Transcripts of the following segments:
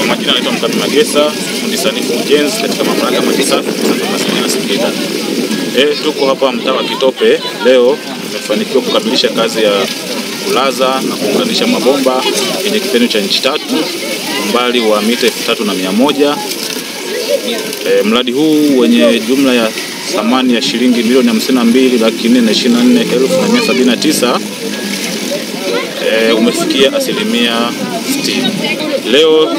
Majina naitwa Mkami Magesa, fundi sanifu ujenzi katika mamlaka ya maji safi na Singida. Tuko hapa mtaa wa Kitope. Leo tumefanikiwa kukamilisha kazi ya kulaza na kuunganisha mabomba yenye kipimo cha inchi 3, umbali wa mita 3100. Mradi huu wenye jumla ya thamani ya shilingi milioni 52,424,179 umefikia asilimia 60. Leo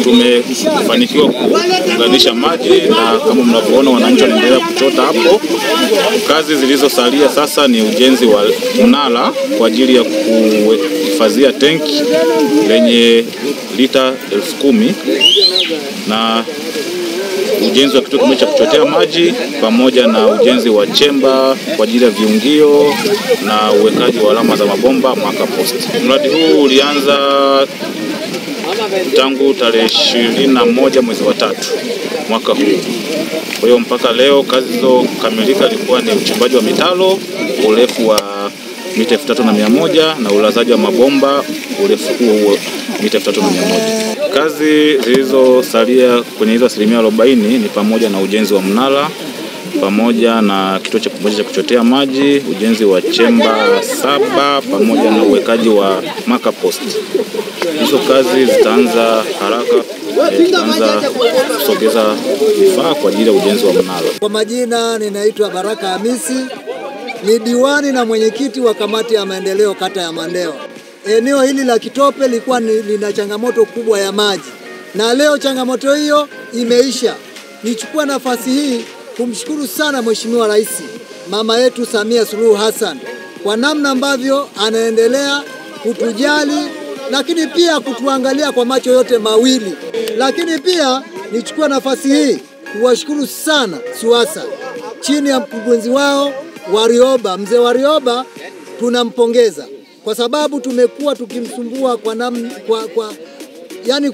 tumefanikiwa kuunganisha maji na kama mnavyoona wananchi wanaendelea kuchota hapo. Kazi zilizosalia sasa ni ujenzi wa mnara kwa ajili ya kuhifadhia tenki lenye lita 10,000 na ujenzi wa kituo cha kuchotea maji pamoja na ujenzi wa chemba kwa ajili ya viungio na uwekaji wa alama za mabomba marker post. Mradi huu ulianza tangu tarehe 21 mwezi wa 3 mwaka huu. Kwa hiyo mpaka leo kazi zilizokamilika ilikuwa ni uchimbaji wa mitalo urefu wa mita 3100 na ulazaji wa mabomba urefu huo mita 3100. Kazi zilizosalia kwenye hizo asilimia 40 ni pamoja na ujenzi wa mnara pamoja na kituo cha kuchotea maji, ujenzi wa chemba 7 pamoja na uwekaji wa marker post. Hizo kazi zitaanza haraka, zitaanza kusogeza vifaa kwa ajili ya ujenzi wa mnara. Kwa majina ninaitwa Baraka Hamisi, ni diwani na mwenyekiti wa kamati ya maendeleo kata ya Mandeo. Eneo hili la Kitope lilikuwa lina changamoto kubwa ya maji, na leo changamoto hiyo imeisha. Nichukua nafasi hii kumshukuru sana Mheshimiwa Rais mama yetu Samia Suluhu Hassan kwa namna ambavyo anaendelea kutujali, lakini pia kutuangalia kwa macho yote mawili. Lakini pia nichukua nafasi hii kuwashukuru sana SUWASA chini ya mkurugenzi wao Warioba. Mzee Warioba tunampongeza kwa sababu tumekuwa tukimsumbua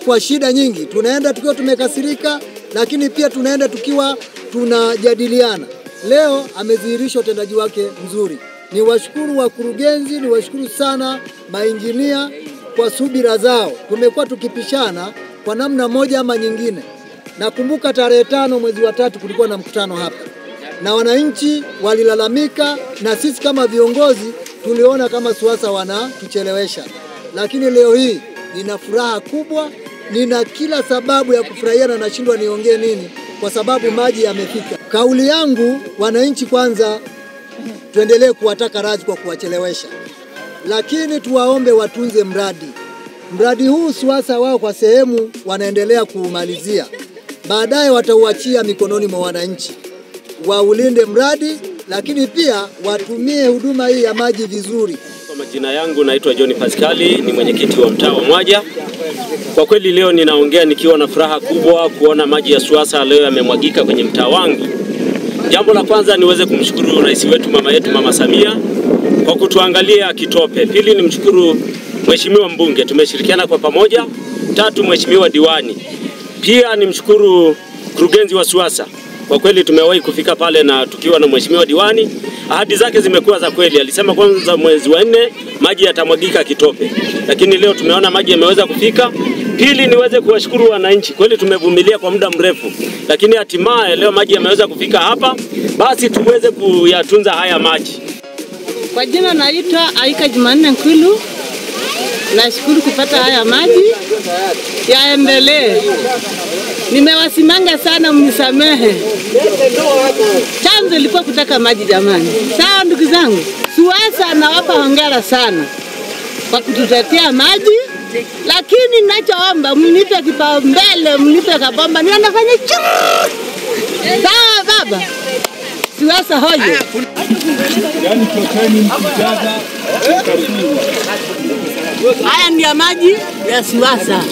kwa shida nyingi. Tunaenda tukiwa tumekasirika, lakini pia tunaenda tukiwa tunajadiliana. Leo amedhihirisha utendaji wake mzuri. Niwashukuru wakurugenzi, niwashukuru sana mainjinia kwa subira zao. Tumekuwa tukipishana kwa namna moja ama nyingine. Nakumbuka tarehe 5 mwezi wa 3 kulikuwa na mkutano hapa, na wananchi walilalamika, na sisi kama viongozi tuliona kama SUWASA wanatuchelewesha. Lakini leo hii nina furaha kubwa, nina kila sababu ya kufurahia na nashindwa niongee nini kwa sababu maji yamefika. Kauli yangu, wananchi kwanza tuendelee kuwataka radhi kwa kuwachelewesha, lakini tuwaombe watunze mradi. Mradi huu SUWASA wao kwa sehemu wanaendelea kuumalizia, baadaye watauachia mikononi mwa wananchi. Waulinde mradi, lakini pia watumie huduma hii ya maji vizuri. Kwa majina yangu naitwa John Pascali, ni mwenyekiti wa mtaa wa Mwaja. Kwa kweli leo ninaongea nikiwa na furaha kubwa kuona maji ya SUWASA leo yamemwagika kwenye mtaa wangu. Jambo la kwanza niweze kumshukuru rais wetu mama yetu Mama Samia kwa kutuangalia Kitope. Pili nimshukuru mheshimiwa mbunge, tumeshirikiana kwa pamoja. 3 mheshimiwa diwani. Pia nimshukuru mkurugenzi wa SUWASA. Kwa kweli tumewahi kufika pale na tukiwa na mheshimiwa diwani, ahadi zake zimekuwa za kweli. Alisema kwanza mwezi wa 4 maji yatamwagika Kitope, lakini leo tumeona maji yameweza kufika. Pili niweze kuwashukuru wananchi, kweli tumevumilia kwa muda mrefu, lakini hatimaye leo maji yameweza kufika hapa, basi tuweze kuyatunza haya maji. Kwa jina naitwa Aika Jumanne Nkulu. Nashukuru kupata haya maji, yaendelee. Nimewasimanga sana, mnisamehe. Chanzo ilikuwa kutaka maji jamani. Sawa ndugu zangu, SUWASA nawapa hongera sana kwa kututetea maji, lakini ninachoomba mnipe kipaumbele, mnipe kabomba niwe nafanya chuu. Sawa baba. SUWASA hoje. Haya ni maji ya SUWASA.